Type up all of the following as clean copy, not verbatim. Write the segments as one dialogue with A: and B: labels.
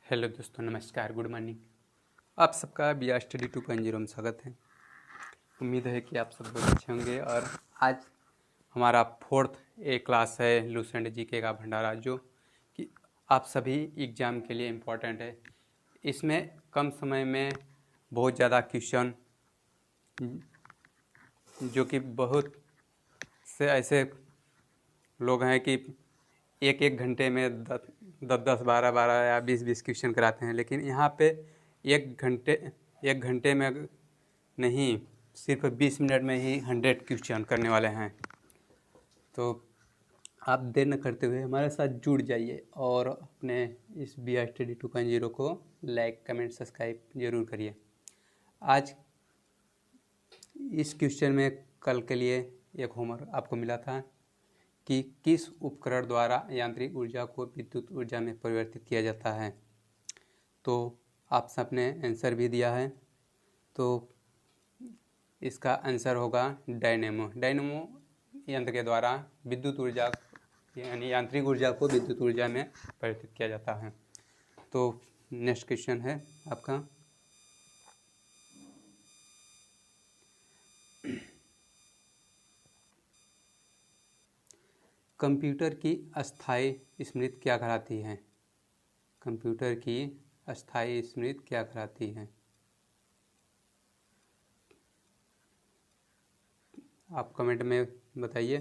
A: Hello दोस्तों, नमस्कार, good morning. आप सबका बिया स्टडी 2.0 में स्वागत है। उम्मीद है कि आप सब बहुत अच्छे होंगे। और आज हमारा 4th ए क्लास है लूसेंट जीके का भंडारा, जो कि आप सभी एग्ज़ाम के लिए इम्पोर्टेंट है। इसमें कम समय में बहुत ज़्यादा क्वेश्चन, जो कि बहुत से ऐसे लोग हैं कि एक एक घंटे में 10 12 12 या 20 20 क्वेश्चन कराते हैं, लेकिन यहाँ पे एक घंटे में नहीं, सिर्फ 20 मिनट में ही 100 क्वेश्चन करने वाले हैं। तो आप देर न करते हुए हमारे साथ जुड़ जाइए और अपने इस बी आई स्टडी 2.0 को लाइक कमेंट सब्सक्राइब जरूर करिए। आज इस क्वेश्चन में कल के लिए एक होमवर्क आपको मिला था कि किस उपकरण द्वारा यांत्रिक ऊर्जा को विद्युत ऊर्जा में परिवर्तित किया जाता है। तो आप सबने आंसर भी दिया है, तो इसका आंसर होगा डायनेमो। डायनेमो यंत्र के द्वारा विद्युत ऊर्जा यानी यांत्रिक ऊर्जा को विद्युत ऊर्जा में परिवर्तित किया जाता है। तो नेक्स्ट क्वेश्चन है आपका, कंप्यूटर की अस्थायी स्मृति क्या कहलाती है? कंप्यूटर की अस्थायी स्मृति क्या कहलाती है? आप कमेंट में बताइए।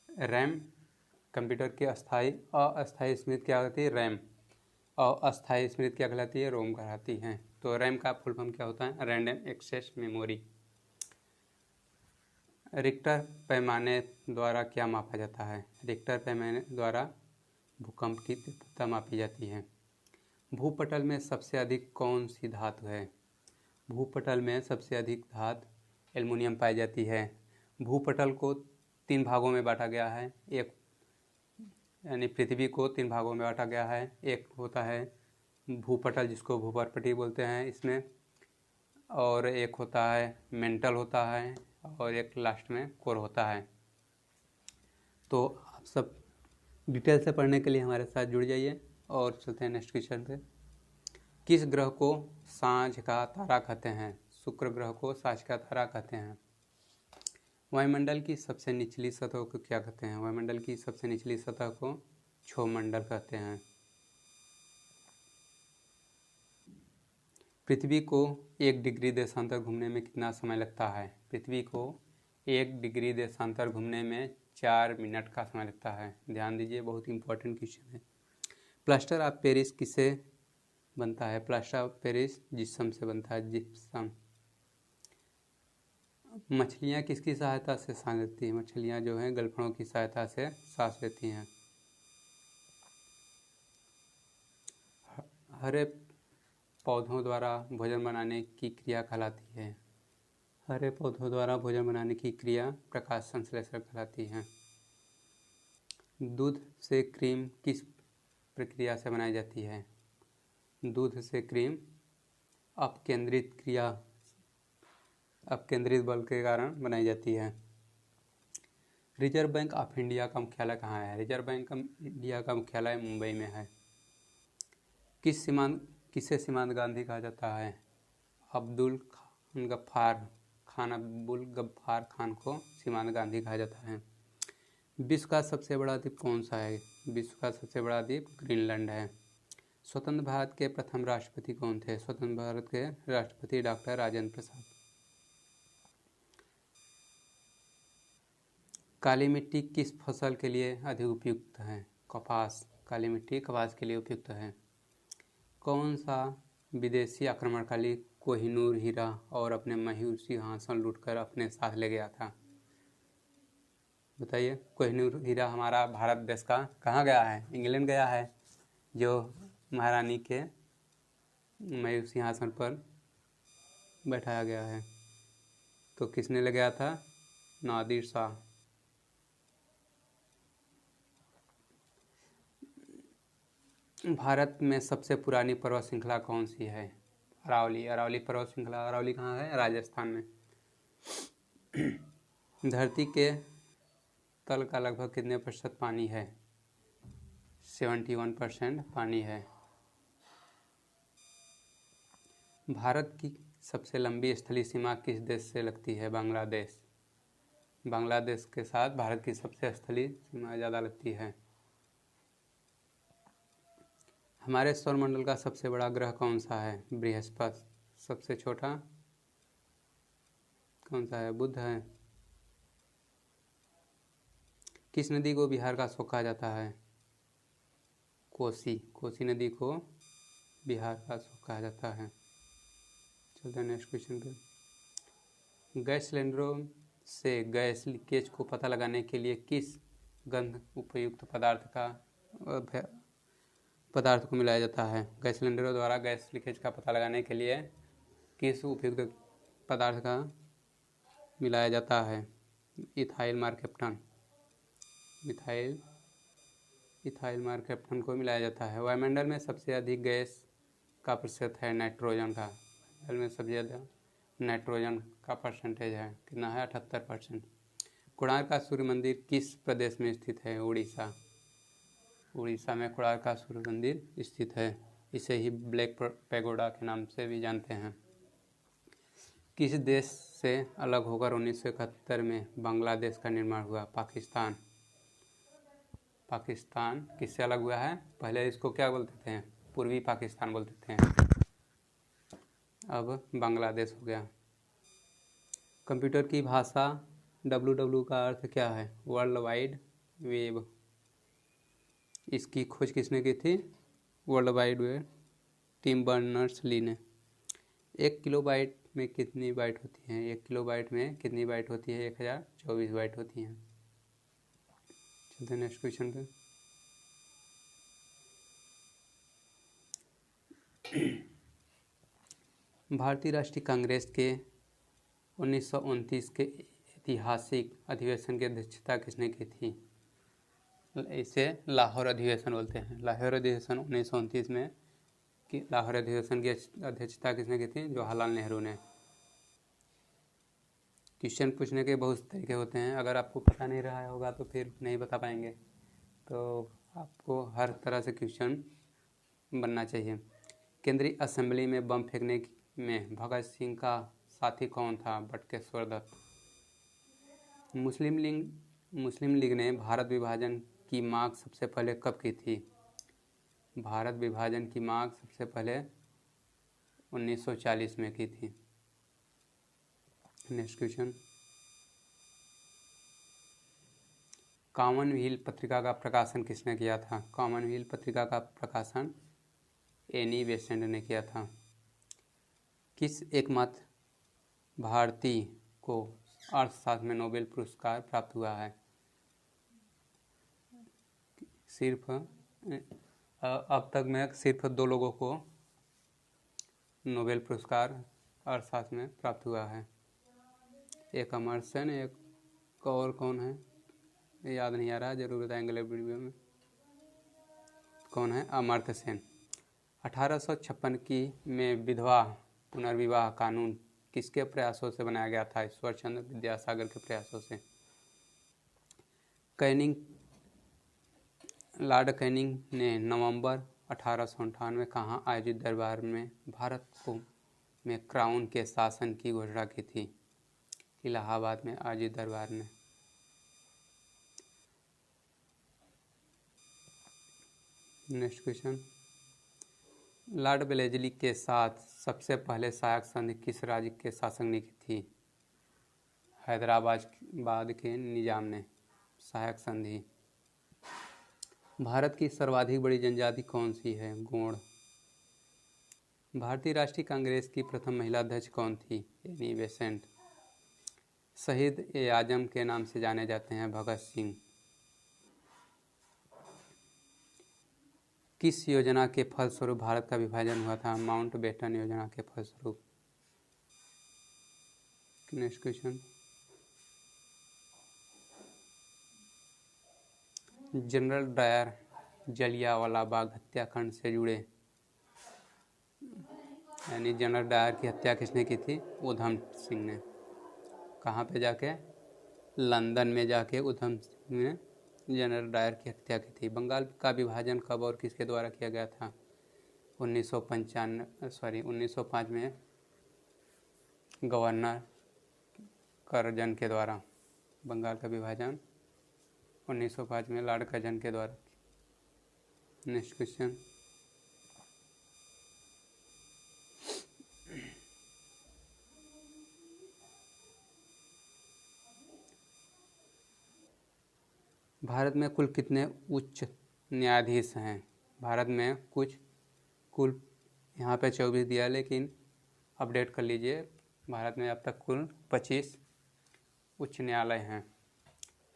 A: रैम, कंप्यूटर की अस्थायी स्मृति क्या कहलाती है? रैम। और अस्थायी स्मृति क्या कहलाती है? रोम कहलाती है। तो रैम का फुल फॉर्म क्या होता है? Random access memory. रिक्टर पैमाने द्वारा क्या मापा जाता है? रिक्टर पैमाने द्वारा भूकंप की तीव्रता मापी जाती है। भूपटल में सबसे अधिक कौन सी धातु है? भूपटल में सबसे अधिक धातु एल्युमिनियम पाई जाती है। भूपटल को 3 भागों में बांटा गया है। एक यानी पृथ्वी को 3 भागों में बांटा गया है। एक होता है भूपटल, जिसको भूपर्पटी बोलते हैं इसमें, और एक होता है मेंटल होता है, और एक लास्ट में कोर होता है। तो आप सब डिटेल से पढ़ने के लिए हमारे साथ जुड़ जाइए और चलते हैं नेक्स्ट क्वेश्चन पे। किस ग्रह को सांझ का तारा कहते हैं? शुक्र ग्रह को सांझ का तारा कहते हैं। वायुमंडल की सबसे निचली सतह को क्या कहते हैं? वायुमंडल की सबसे निचली सतह को क्षोभमंडल कहते हैं। पृथ्वी को 1 डिग्री देशांतर घूमने में कितना समय लगता है? पृथ्वी को 1 डिग्री देशांतर घूमने में 4 मिनट का समय लगता है। ध्यान दीजिए, बहुत इंपॉर्टेंट क्वेश्चन है। प्लास्टर ऑफ पेरिस किससे बनता है? प्लास्टर ऑफ पेरिस जिप्सम से बनता है। जिप्सम। मछलियाँ किसकी सहायता से सांस लेती हैं? मछलियाँ जो हैं गलफड़ों की सहायता से सांस लेती हैं। हरे पौधों द्वारा भोजन बनाने की क्रिया कहलाती है। हरे पौधों द्वारा भोजन बनाने की क्रिया प्रकाश संश्लेषण कहलाती है। दूध से क्रीम किस प्रक्रिया से बनाई जाती है? दूध से क्रीम अपकेंद्रित बल के कारण बनाई जाती है। रिजर्व बैंक ऑफ इंडिया का मुख्यालय कहाँ है? रिजर्व बैंक ऑफ इंडिया का मुख्यालय मुंबई में है। किसे सीमांत गांधी कहा जाता है? अब्दुल गफ्फार खान को सीमांत गांधी कहा जाता है। विश्व का सबसे बड़ा द्वीप कौन सा है? विश्व का सबसे बड़ा द्वीप ग्रीनलैंड है। स्वतंत्र भारत के प्रथम राष्ट्रपति कौन थे? स्वतंत्र भारत के राष्ट्रपति डॉक्टर राजेंद्र प्रसाद। काली मिट्टी किस फसल के लिए अधिक उपयुक्त है? कपास। काली मिट्टी कपास के लिए उपयुक्त है। कौन सा विदेशी आक्रमणकारी कोहिनूर हीरा और अपने मयूर सिंहासन लूटकर अपने साथ ले गया था? बताइए। कोहिनूर हीरा हमारा भारत देश का कहाँ गया है? इंग्लैंड गया है, जो महारानी के मयूर सिंहासन पर बैठाया गया है। तो किसने ले गया था? नादिर शाह। भारत में सबसे पुरानी पर्वत श्रृंखला कौन सी है? अरावली। अरावली पर्वत श्रृंखला। अरावली कहाँ है? राजस्थान में। धरती के तल का लगभग कितने प्रतिशत पानी है? 71% पानी है। भारत की सबसे लंबी स्थलीय सीमा किस देश से लगती है? बांग्लादेश। बांग्लादेश के साथ भारत की सबसे स्थलीय सीमा ज़्यादा लगती है। हमारे सौरमंडल का सबसे बड़ा ग्रह कौन सा है? बृहस्पति। सबसे छोटा कौन सा है? बुध है। किस नदी को बिहार का शोक कहा जाता है? कोसी। कोसी नदी को बिहार का शोक कहा जाता है। चलते हैं नेक्स्ट क्वेश्चन पे। गैस सिलेंडरों से गैस लीकेज को पता लगाने के लिए किस गंध उपयुक्त पदार्थ को मिलाया जाता है? गैस सिलेंडरों द्वारा गैस लीकेज का पता लगाने के लिए किस उपयुक्त पदार्थ का मिलाया जाता है? Ethyl mercaptan. इथाइल मार्केप्टन को मिलाया जाता है। वायुमंडल में सबसे अधिक गैस का प्रतिशत है? नाइट्रोजन का। वायुमंडल में सबसे ज़्यादा नाइट्रोजन का परसेंटेज है, कितना है? 78%। कोणार्क का सूर्य मंदिर किस प्रदेश में स्थित है? उड़ीसा। उड़ीसा में कोणार्क का सूर्य मंदिर स्थित है। इसे ही ब्लैक पैगोडा के नाम से भी जानते हैं। किस देश से अलग होकर 1971 में बांग्लादेश का निर्माण हुआ? पाकिस्तान। पाकिस्तान किससे अलग हुआ है? पहले इसको क्या बोलते थे? पूर्वी पाकिस्तान बोलते थे, अब बांग्लादेश हो गया। कंप्यूटर की भाषा WW का अर्थ क्या है? World wide web. इसकी खोज किसने की थी? World wide web Tim Berners-Lee ने। 1 किलोबाइट में कितनी बाइट होती हैं? 1 किलोबाइट में कितनी बाइट होती है? 1024 बाइट होती हैं। चलते हैं नेक्स्ट क्वेश्चन पे। भारतीय राष्ट्रीय कांग्रेस के 1929 के ऐतिहासिक अधिवेशन की अध्यक्षता किसने की थी? इसे लाहौर अधिवेशन बोलते हैं। लाहौर अधिवेशन 1929 में लाहौर अधिवेशन की अध्यक्षता किसने की थी? जवाहरलाल नेहरू ने। क्वेश्चन पूछने के बहुत तरीके होते हैं, अगर आपको पता नहीं रहा होगा तो फिर नहीं बता पाएंगे, तो आपको हर तरह से क्वेश्चन बनना चाहिए। केंद्रीय असेंबली में बम फेंकने में भगत सिंह का साथी कौन था? बटुकेश्वर दत्त। मुस्लिम लीग ने भारत विभाजन की मांग सबसे पहले कब की थी? भारत विभाजन की मांग सबसे पहले 1940 में की थी। Next question. कॉमनवेल्थ पत्रिका का प्रकाशन किसने किया था? कॉमनवेल्थ पत्रिका का प्रकाशन एनी बेसेंट ने किया था। किस एकमात्र भारतीय को अर्थशास्त्र में नोबेल पुरस्कार प्राप्त हुआ है? सिर्फ अब तक में सिर्फ 2 लोगों को नोबेल पुरस्कार अर्थशास्त्र में प्राप्त हुआ है। एक अमर्त्य सेन, एक और कौन है याद नहीं आ रहा, जरूर बताएंगे वीडियो में। कौन है? अमर्त्य सेन। 1856 की में विधवा पुनर्विवाह कानून किसके प्रयासों से बनाया गया था? ईश्वरचंद्र विद्यासागर के प्रयासों से। लॉर्ड कैनिंग ने नवंबर 1898 कहाँ आयोजित दरबार में भारत में क्राउन के शासन की घोषणा की थी? इलाहाबाद में आयोजित दरबार में। Next question. लॉर्ड वेलेस्ली के साथ सबसे पहले सहायक संधि किस राज्य के शासक ने की थी? हैदराबाद के निजाम ने सहायक संधि। भारत की सर्वाधिक बड़ी जनजाति कौन सी है? गोंड। भारतीय राष्ट्रीय कांग्रेस की प्रथम महिला अध्यक्ष कौन थी? Annie Besant. शहीद ए आजम के नाम से जाने जाते हैं भगत सिंह। किस योजना के फलस्वरूप भारत का विभाजन हुआ था? माउंटबेटन योजना के फलस्वरूप। Next question. General Dyer Jallianwala Bagh हत्याकांड से जुड़े यानी जनरल डायर की हत्या किसने की थी? उधम सिंह ने। कहाँ पे जाके? लंदन में जाके उधम सिंह ने जनरल डायर की हत्या की थी। बंगाल का विभाजन कब और किसके द्वारा किया गया था? 1905 में गवर्नर करजन के द्वारा। बंगाल का विभाजन 1905 में लॉर्ड करजन के द्वारा। नेक्स्ट क्वेश्चन, भारत में कुल कितने उच्च न्यायाधीश हैं? भारत में कुल यहाँ पे 24 दिया, लेकिन अपडेट कर लीजिए। भारत में अब तक कुल 25 उच्च न्यायालय हैं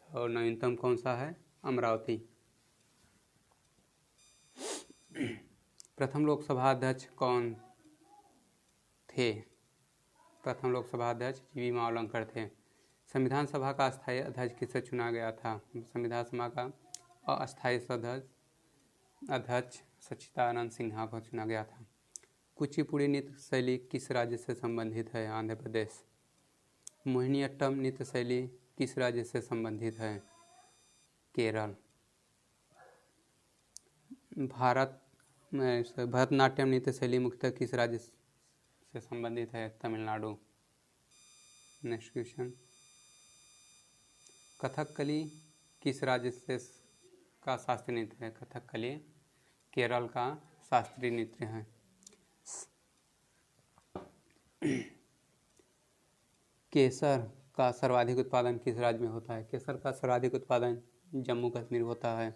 A: और नवीनतम कौन सा है? अमरावती। प्रथम लोकसभा अध्यक्ष कौन थे? प्रथम लोकसभा अध्यक्ष जीवी मावलंकर थे। संविधान सभा का अस्थायी अध्यक्ष किसे चुना गया था? संविधान सभा का अस्थायी अध्यक्ष सच्चिदानंद सिन्हा को चुना गया था। कुचिपुड़ी नृत्य शैली किस राज्य से संबंधित है? आंध्र प्रदेश। मोहिनीअट्टम नृत्य शैली किस राज्य से संबंधित है? केरल। भरतनाट्यम नृत्य शैली मुख्यतः किस राज्य से संबंधित है? तमिलनाडु। नेक्स्ट क्वेश्चन, कथकली किस राज्य से का शास्त्रीय नृत्य है? कथकली केरल का शास्त्रीय नृत्य है। केसर का सर्वाधिक उत्पादन किस राज्य में होता है? केसर का सर्वाधिक उत्पादन जम्मू कश्मीर होता है।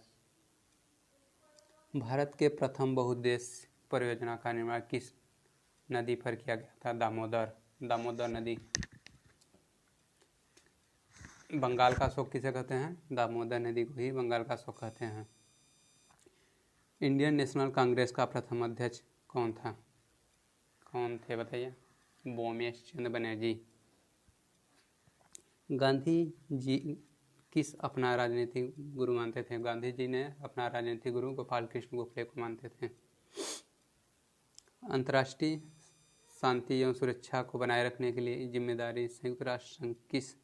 A: भारत के प्रथम बहुउद्देश्य परियोजना का निर्माण किस नदी पर किया गया था? दामोदर नदी। बंगाल का अशोक किसे कहते हैं? दामोदर नदी को ही बंगाल का अशोक कहते हैं। इंडियन नेशनल कांग्रेस का प्रथम अध्यक्ष कौन था? कौन थे बताइए? बोमेश चंद्र बनर्जी। गांधी जी किस अपना राजनीतिक गुरु मानते थे? गांधी जी ने अपना राजनीतिक गुरु गोपाल कृष्ण गोखले को मानते थे। अंतर्राष्ट्रीय शांति एवं सुरक्षा को बनाए रखने के लिए जिम्मेदारी संयुक्त राष्ट्र संघ किस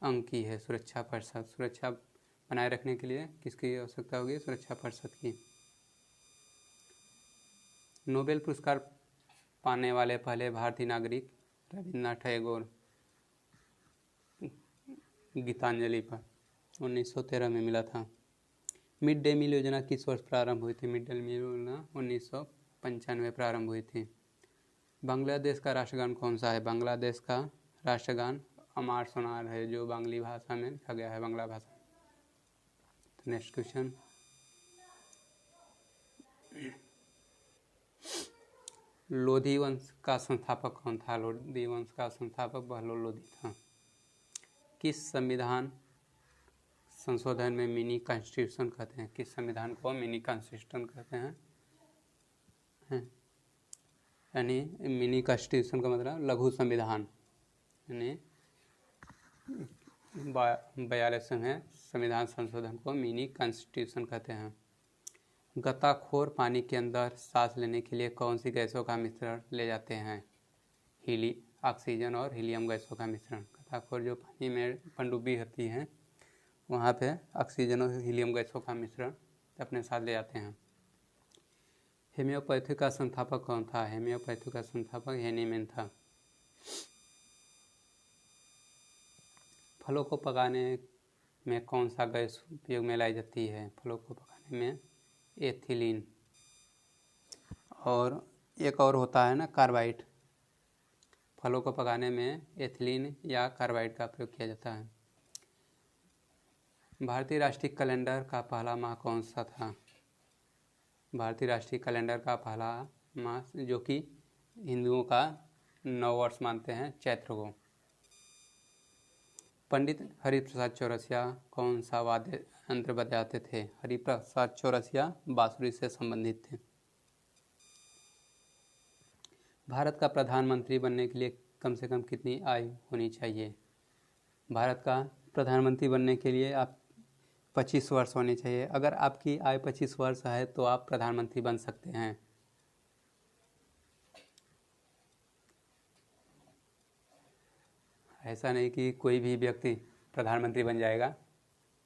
A: अंग की है? सुरक्षा परिषद। सुरक्षा बनाए रखने के लिए किसकी आवश्यकता होगी? सुरक्षा परिषद की। नोबेल पुरस्कार पाने वाले पहले भारतीय नागरिक रविन्द्रनाथ टैगोर। गीतांजलि पर 1913 में मिला था। मिड डे मील योजना किस वर्ष प्रारंभ हुई थी? मिड डे मील योजना 1995 प्रारंभ हुई थी। बांग्लादेश का राष्ट्रगान कौन सा है? बांग्लादेश का राष्ट्रगान अमार सोनार है, जो बांग्ली भाषा में लिखा गया है, बांग्ला भाषा। तो नेक्स्ट क्वेश्चन, लोधी वंश का संस्थापक कौन था? लोधी वंश का संस्थापक बहलोल लोधी था। किस संविधान संशोधन में मिनी कॉन्स्टिट्यूशन कहते हैं? किस संविधान को मिनी कॉन्स्टिट्यूशन कहते हैं? यानी मिनी कॉन्स्टिट्यूशन का मतलब लघु संविधान, यानी 42वें संविधान संशोधन को मिनी कॉन्स्टिट्यूशन कहते हैं। गोताखोर पानी के अंदर सांस लेने के लिए कौन सी गैसों का मिश्रण ले जाते हैं? ऑक्सीजन और हीलियम गैसों का मिश्रण। गोताखोर जो पानी में पनडुब्बी होती हैं वहाँ पे ऑक्सीजन और हीलियम गैसों का मिश्रण अपने साथ ले जाते हैं। हेमियोपैथी का संस्थापक कौन था? हेमियोपैथी का संस्थापक हेनीमैन था। फलों को पकाने में कौन सा गैस उपयोग में लाई जाती है? फलों को पकाने में एथिलीन, और एक और होता है ना कार्बाइड। फलों को पकाने में एथिलीन या कार्बाइड का प्रयोग किया जाता है। भारतीय राष्ट्रीय कैलेंडर का पहला माह कौन सा था? भारतीय राष्ट्रीय कैलेंडर का पहला माह, जो कि हिंदुओं का नव वर्ष मानते हैं, चैत्र को। पंडित हरिप्रसाद चौरसिया कौन सा वाद्य यंत्र बजाते थे? हरिप्रसाद चौरसिया बांसुरी से संबंधित थे। भारत का प्रधानमंत्री बनने के लिए कम से कम कितनी आयु होनी चाहिए? भारत का प्रधानमंत्री बनने के लिए आप 25 वर्ष होनी चाहिए। अगर आपकी आयु 25 वर्ष है तो आप प्रधानमंत्री बन सकते हैं। ऐसा नहीं कि कोई भी व्यक्ति प्रधानमंत्री बन जाएगा।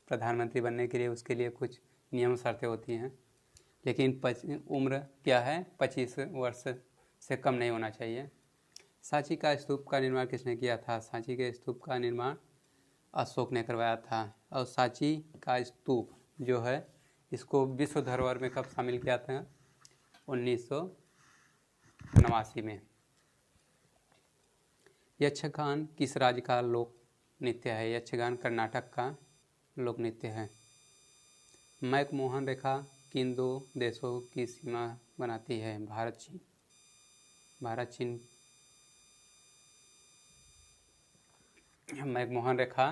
A: प्रधानमंत्री बनने के लिए उसके लिए कुछ नियम शर्तें होती हैं, लेकिन उम्र क्या है, 25 वर्ष से कम नहीं होना चाहिए। सांची का स्तूप का निर्माण किसने किया था? सांची के स्तूप का निर्माण अशोक ने करवाया था। और सांची का स्तूप जो है इसको विश्व धरोहर में कब शामिल किया था? 1989 में। यक्षगान किस राज्य का लोक नृत्य है? यक्षगान कर्नाटक का लोक नृत्य है। मैकमोहन रेखा किन दो देशों की सीमा बनाती है? भारत चीन। भारत चीन। मैकमोहन रेखा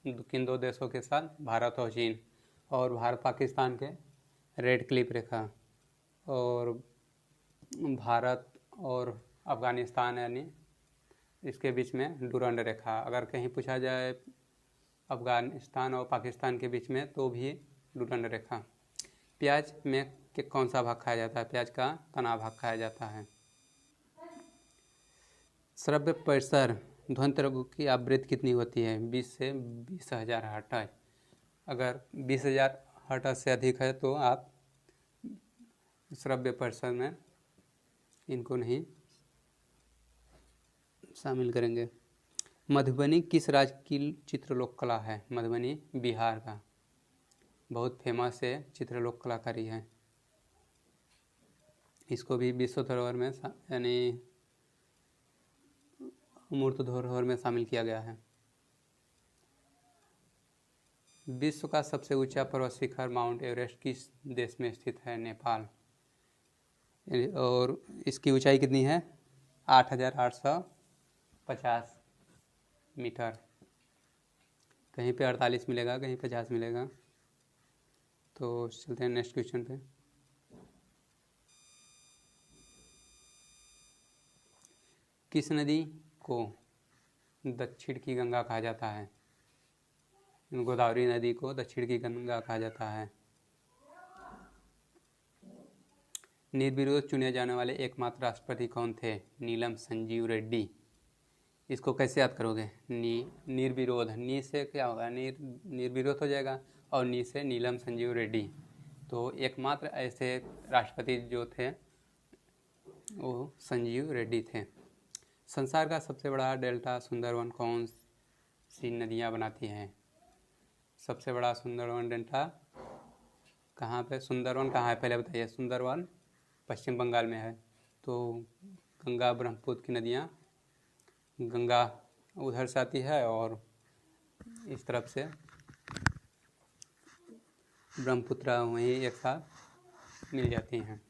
A: किन दो देशों के साथ? भारत और चीन। और भारत पाकिस्तान के रेड क्लिफ रेखा, और भारत और अफ़गानिस्तान यानी इसके बीच में डुरंड रेखा। अगर कहीं पूछा जाए अफ़गानिस्तान और पाकिस्तान के बीच में तो भी डुरंड रेखा। प्याज में कौन सा भाग खाया जाता है? प्याज का तना भाग खाया जाता है। श्रव्य परिसर ध्वनि तरंगों की आवृत्ति कितनी होती है? 20 से 20,000 हर्ट्ज। अगर 20,000 हर्ट्ज से अधिक है तो आप श्रव्य परिसर में इनको नहीं शामिल करेंगे। मधुबनी किस राज्य की चित्रलोक कला है? मधुबनी बिहार का बहुत फेमस है चित्रलोक कलाकारी है। इसको भी विश्व धरोहर में यानी अमूर्त धरोहर में शामिल किया गया है। विश्व का सबसे ऊंचा पर्वत शिखर माउंट एवरेस्ट किस देश में स्थित है? नेपाल। और इसकी ऊंचाई कितनी है? 8,850 मीटर। कहीं पे 48 मिलेगा, कहीं 50 मिलेगा। तो चलते हैं नेक्स्ट क्वेश्चन पे। किस नदी को दक्षिण की गंगा कहा जाता है? गोदावरी नदी को दक्षिण की गंगा कहा जाता है। निर्विरोध चुने जाने वाले एकमात्र राष्ट्रपति कौन थे? नीलम संजीव रेड्डी। इसको कैसे याद करोगे? निर्विरोध, नी से क्या होगा? निर्विरोध हो जाएगा, और नी से नीलम संजीव रेड्डी। तो एकमात्र ऐसे राष्ट्रपति जो थे वो संजीव रेड्डी थे। संसार का सबसे बड़ा डेल्टा सुंदरवन कौन सी नदियाँ बनाती हैं? सबसे बड़ा सुंदरवन डेल्टा कहाँ पे? सुंदरवन कहाँ है पहले बताइए। सुंदरवन पश्चिम बंगाल में है। तो गंगा ब्रह्मपुत्र की नदियाँ, गंगा उधर से आती है और इस तरफ से ब्रह्मपुत्र वहीं एक साथ मिल जाती हैं।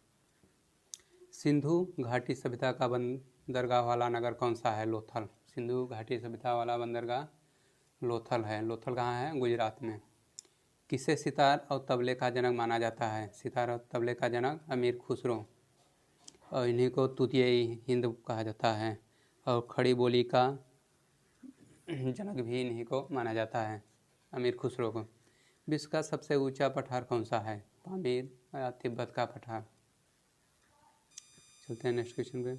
A: सिंधु घाटी सभ्यता का बंदरगाह वाला नगर कौन सा है? लोथल। सिंधु घाटी सभ्यता वाला बंदरगाह लोथल है। लोथल कहाँ है? गुजरात में। किसे सितार और तबले का जनक माना जाता है? सितार और तबले का जनक अमीर खुसरो, और इन्हीं को तूतिया हिंद कहा जाता है। और खड़ी बोली का जनक भी इन्हीं को माना जाता है, अमीर खुसरो को। विश्व का सबसे ऊंचा पठार कौन सा है? पामीर या तिब्बत का पठार। चलते हैं नेक्स्ट क्वेश्चन पे।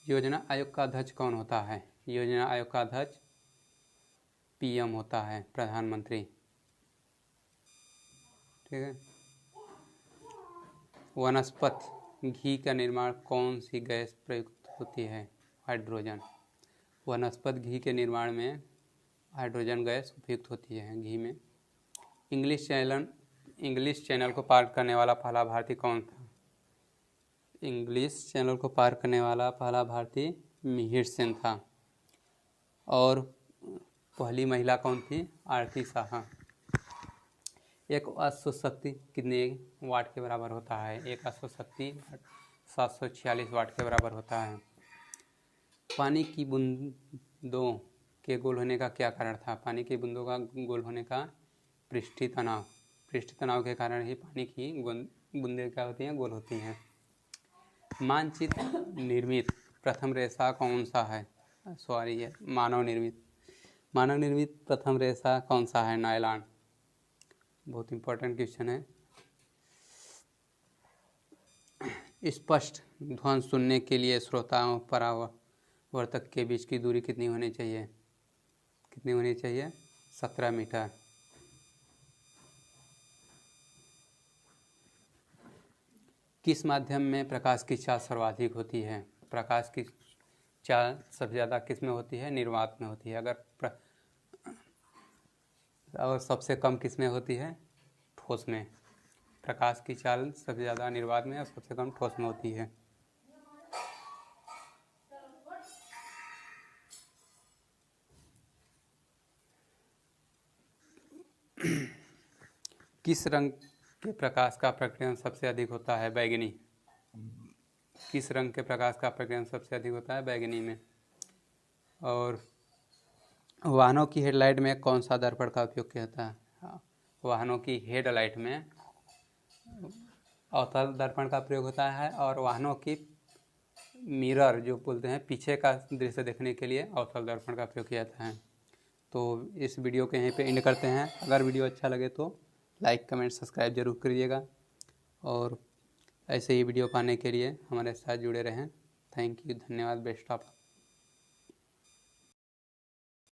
A: योजना आयोग का अध्यक्ष कौन होता है? योजना आयोग का अध्यक्ष पीएम होता है, प्रधानमंत्री। ठीक है। वनस्पति घी का निर्माण कौन सी गैस प्रयुक्त होती है? हाइड्रोजन। वनस्पति घी के निर्माण में हाइड्रोजन गैस उपयुक्त होती है घी में। इंग्लिश चैनल को पार करने वाला पहला भारतीय कौन था? इंग्लिश चैनल को पार करने वाला पहला भारतीय मिहिर सेन था। और पहली महिला कौन थी? आरती साहा। एक अश्व शक्ति कितने वाट के बराबर होता है? एक अश्व शक्ति 746 वाट के बराबर होता है। पानी की बूंदों के गोल होने का क्या कारण था? पानी की बूंदों का गोल होने का पृष्ठीय तनाव। पृष्ठीय तनाव के कारण ही पानी की बूंदें क्या होती हैं? गोल होती हैं। मानचित्र निर्मित प्रथम रेशा कौन सा है? सॉरी, ये मानव निर्मित प्रथम रेशा कौन सा है? नायलॉन। बहुत इंपॉर्टेंट क्वेश्चन है। स्पष्ट ध्वनि सुनने के लिए श्रोताओं परावर्तक के बीच की दूरी कितनी होनी चाहिए? कितनी होनी चाहिए? 17 मीटर। किस माध्यम में प्रकाश की चाल सर्वाधिक होती है? प्रकाश की चाल सबसे ज़्यादा किस में होती है? निर्वात में होती है। और सबसे कम किस में होती है? ठोस में। प्रकाश की चाल सबसे ज़्यादा निर्वात में और सबसे कम ठोस में होती है। किस रंग के प्रकाश का प्रकीर्णन सबसे अधिक होता है? बैगनी। किस रंग के प्रकाश का प्रकीर्णन सबसे अधिक होता है? बैगनी में। और वाहनों की हेडलाइट में कौन सा दर्पण का उपयोग किया जाता है? वाहनों की हेडलाइट में अवतल दर्पण का प्रयोग होता है और वाहनों की मिरर जो बोलते हैं पीछे का दृश्य देखने के लिए अवतल दर्पण का प्रयोग किया जाता है। तो इस वीडियो को यहीं पे एंड करते हैं। अगर वीडियो अच्छा लगे तो लाइक कमेंट सब्सक्राइब जरूर करिएगा और ऐसे ही वीडियो पाने के लिए हमारे साथ जुड़े रहें। थैंक यू, धन्यवाद, बेस्ट ऑफ।